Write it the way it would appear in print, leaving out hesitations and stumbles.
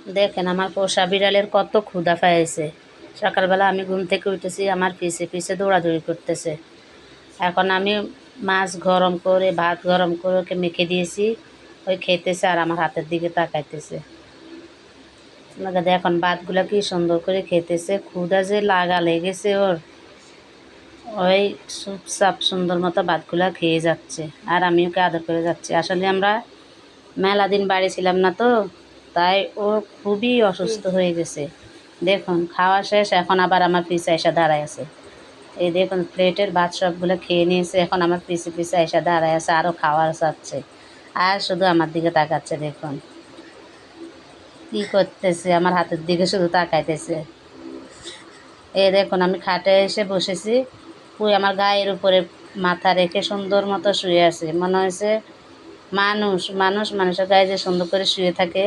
দেখেন আমার পোষা বিড়ালের কত ক্ষুধা পাইছে। সকালবেলা আমি ঘুম থেকে উঠেছি, আমার পিছে পিছে দৌড়াদৌড়ি করতেছে। এখন আমি মাছ গরম করে ভাত গরম করে ওকে মেখে দিয়েছি, ওই খেতেছে আর আমার হাতের দিকে তাকাইতেছে। এখন ভাতগুলা কি সুন্দর করে খেতেছে, ক্ষুধা যে লাগা লেগেছে ওর। ওই চুপচাপ সুন্দর মতো ভাতগুলা খেয়ে যাচ্ছে আর আমি ওকে আদর করে যাচ্ছি। আসলে আমরা মেলা দিন বাড়ি ছিলাম না তো, তাই ও খুবই অসুস্থ হয়ে গেছে। দেখুন খাওয়া শেষ, এখন আবার আমার পিছে এসে দাঁড়ায় আছে। এই দেখুন প্লেটের ভাত সবগুলো খেয়ে নিয়েছে, এখন আমার পিছে পিছে এসে দাঁড়ায় আছে, আরও খাওয়ার চাচ্ছে আর শুধু আমার দিকে তাকাচ্ছে। দেখুন কী করতেছে, আমার হাতের দিকে শুধু তাকাইতেছে। এই দেখুন আমি খাটে এসে বসেছি, তুই আমার গায়ের উপরে মাথা রেখে সুন্দর মতো শুয়ে আছে। মনে হয়েছে মানুষ মানুষের গায়ে যে সুন্দর করে শুয়ে থাকে